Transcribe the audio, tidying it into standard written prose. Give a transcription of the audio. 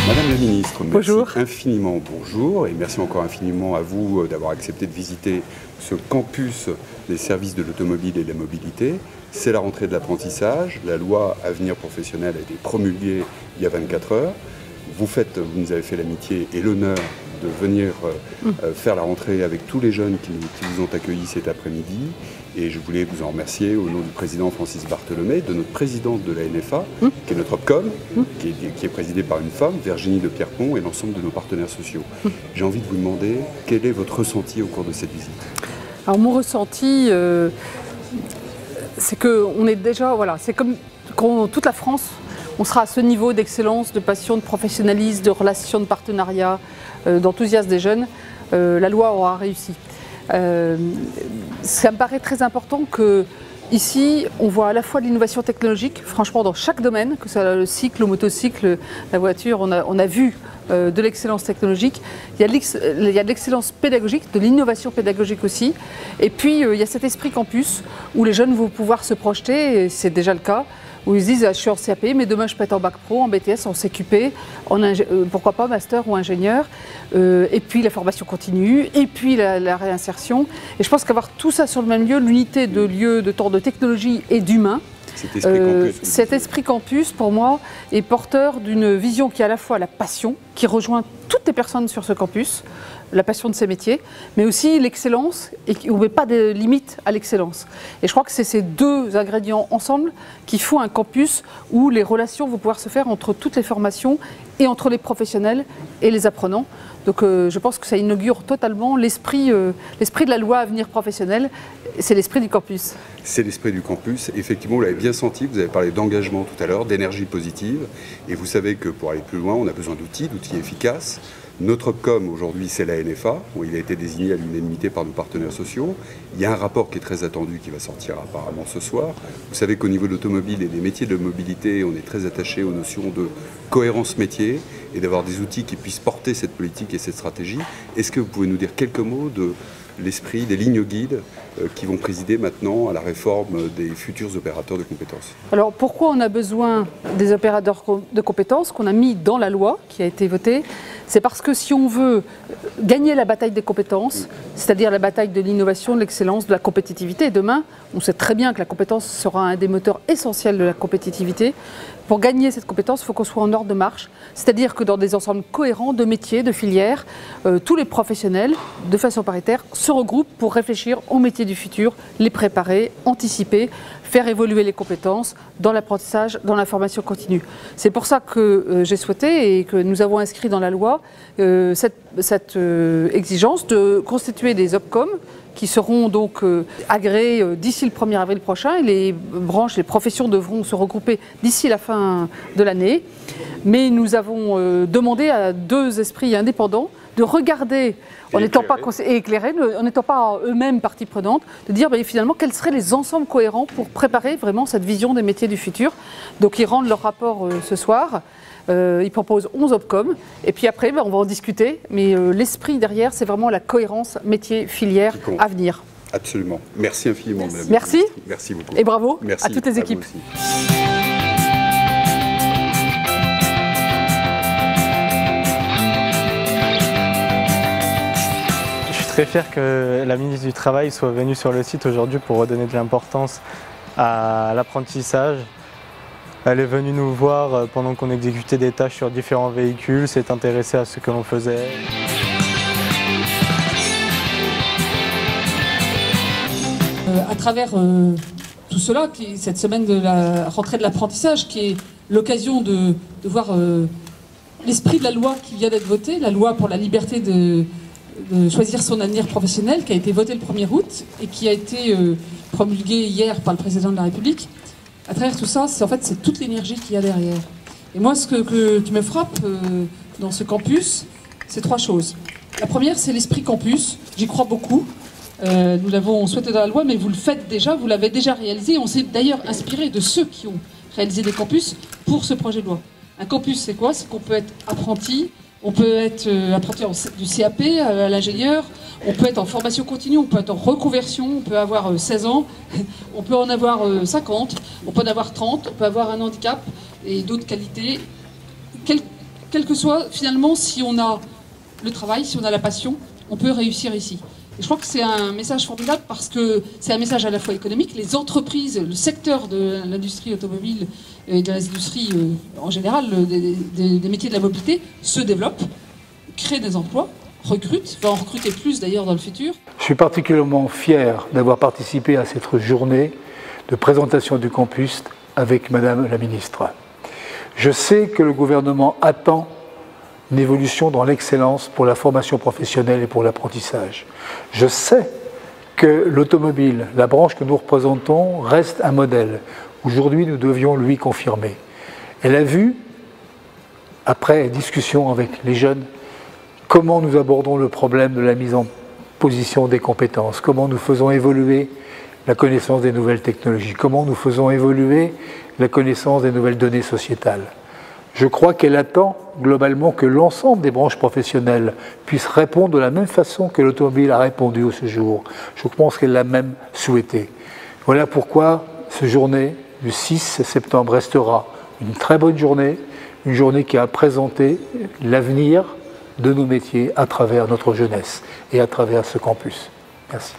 Madame la ministre, merci bonjour. Infiniment bonjour et merci encore infiniment à vous d'avoir accepté de visiter ce campus des services de l'automobile et de la mobilité. C'est la rentrée de l'apprentissage. La loi Avenir Professionnel a été promulguée il y a 24 heures. Vous nous avez fait l'amitié et l'honneur de venir faire la rentrée avec tous les jeunes qui vous ont accueillis cet après-midi. Et je voulais vous en remercier au nom du président Francis Bartholomé, de notre présidente de la NFA, qui est notre OPCOM, qui est présidée par une femme, Virginie de Pierrepont, et l'ensemble de nos partenaires sociaux. J'ai envie de vous demander quel est votre ressenti au cours de cette visite. Alors mon ressenti, c'est qu'on est déjà, voilà, c'est comme quand toute la France, on sera à ce niveau d'excellence, de passion, de professionnalisme, de relations, de partenariat, d'enthousiasme des jeunes. La loi aura réussi. Ça me paraît très important que ici, on voit à la fois de l'innovation technologique, franchement dans chaque domaine, que ce soit le cycle, le motocycle, la voiture, on a vu de l'excellence technologique, il y a de l'excellence pédagogique, de l'innovation pédagogique aussi, et puis il y a cet esprit campus où les jeunes vont pouvoir se projeter, et c'est déjà le cas, où ils se disent je suis en CAP, mais demain je peux être en bac pro, en BTS, en CQP, pourquoi pas master ou ingénieur, et puis la formation continue, et puis la réinsertion. Et je pense qu'avoir tout ça sur le même lieu, l'unité de lieu, de temps, de technologie et d'humain, cet esprit campus, pour moi, est porteur d'une vision qui a à la fois la passion, qui rejoint toutes les personnes sur ce campus, la passion de ces métiers, mais aussi l'excellence, et où on ne met pas de limite à l'excellence. Et je crois que c'est ces deux ingrédients ensemble qui font un campus où les relations vont pouvoir se faire entre toutes les formations et entre les professionnels et les apprenants. Donc je pense que ça inaugure totalement l'esprit de la loi Avenir Professionnel, c'est l'esprit du campus. C'est l'esprit du campus. Effectivement, vous l'avez bien senti, vous avez parlé d'engagement tout à l'heure, d'énergie positive. Et vous savez que pour aller plus loin, on a besoin d'outils efficaces. Notre OPCOM aujourd'hui, c'est la NFA, où il a été désigné à l'unanimité par nos partenaires sociaux. Il y a un rapport qui est très attendu, qui va sortir apparemment ce soir. Vous savez qu'au niveau de l'automobile et des métiers de mobilité, on est très attaché aux notions de cohérence métier et d'avoir des outils qui puissent porter cette politique et cette stratégie. Est-ce que vous pouvez nous dire quelques mots de l'esprit, des lignes guides qui vont présider maintenant à la réforme des futurs opérateurs de compétences? Alors pourquoi on a besoin des opérateurs de compétences qu'on a mis dans la loi qui a été votée? C'est parce que si on veut gagner la bataille des compétences, c'est-à-dire la bataille de l'innovation, de l'excellence, de la compétitivité, et demain, on sait très bien que la compétence sera un des moteurs essentiels de la compétitivité. Pour gagner cette compétence, il faut qu'on soit en ordre de marche, c'est-à-dire que dans des ensembles cohérents de métiers, de filières, tous les professionnels, de façon paritaire, se regroupent pour réfléchir aux métiers du futur, les préparer, anticiper, faire évoluer les compétences dans l'apprentissage, dans la formation continue. C'est pour ça que j'ai souhaité et que nous avons inscrit dans la loi cette exigence de constituer des OPCOM qui seront donc agréés d'ici le 1er avril prochain. Et les branches, les professions devront se regrouper d'ici la fin de l'année. Mais nous avons demandé à deux esprits indépendants de regarder, en n'étant pas éclairés, en n'étant pas eux-mêmes partie prenante, de dire finalement quels seraient les ensembles cohérents pour préparer vraiment cette vision des métiers du futur. Donc ils rendent leur rapport ce soir. Ils proposent 11 OPCOM et puis après on va en discuter, mais l'esprit derrière c'est vraiment la cohérence métier-filière avenir. Absolument. Merci infiniment, Madame. Merci. Merci beaucoup. Et bravo Merci à toutes les équipes. Je suis très fier que la ministre du Travail soit venue sur le site aujourd'hui pour redonner de l'importance à l'apprentissage. Elle est venue nous voir pendant qu'on exécutait des tâches sur différents véhicules, s'est intéressée à ce que l'on faisait. À travers tout cela, cette semaine de la rentrée de l'apprentissage, qui est l'occasion de voir l'esprit de la loi qui vient d'être votée, la loi pour la liberté de choisir son avenir professionnel, qui a été votée le 1er août et qui a été promulguée hier par le président de la République. À travers tout ça, c'est toute l'énergie qu'il y a derrière. Et moi, ce qui me frappe dans ce campus, c'est trois choses. La première, c'est l'esprit campus. J'y crois beaucoup. Nous l'avons souhaité dans la loi, mais vous le faites déjà, vous l'avez déjà réalisé. On s'est d'ailleurs inspiré de ceux qui ont réalisé des campus pour ce projet de loi. Un campus, c'est quoi? C'est qu'on peut être apprenti, on peut être apprenti du CAP à l'ingénieur, on peut être en formation continue, on peut être en reconversion, on peut avoir 16 ans, on peut en avoir 50, on peut en avoir 30, on peut avoir un handicap et d'autres qualités. quel que soit, finalement, si on a le travail, si on a la passion, on peut réussir ici. Et je crois que c'est un message formidable parce que c'est un message à la fois économique. Les entreprises, le secteur de l'industrie automobile et de l'industrie en général, des métiers de la mobilité, se développent, créent des emplois, recrutent, va en recruter plus d'ailleurs dans le futur. Je suis particulièrement fier d'avoir participé à cette journée de présentation du campus avec Madame la Ministre. Je sais que le gouvernement attend une évolution dans l'excellence pour la formation professionnelle et pour l'apprentissage. Je sais que l'automobile, la branche que nous représentons, reste un modèle. Aujourd'hui, nous devions lui confirmer. Elle a vu, après discussion avec les jeunes, comment nous abordons le problème de la mise en position des compétences, comment nous faisons évoluer la connaissance des nouvelles technologies, comment nous faisons évoluer la connaissance des nouvelles données sociétales. Je crois qu'elle attend globalement que l'ensemble des branches professionnelles puissent répondre de la même façon que l'automobile a répondu au séjour. Je pense qu'elle l'a même souhaité. Voilà pourquoi cette journée du 6 septembre restera une très bonne journée, une journée qui a présenté l'avenir de nos métiers à travers notre jeunesse et à travers ce campus. Merci.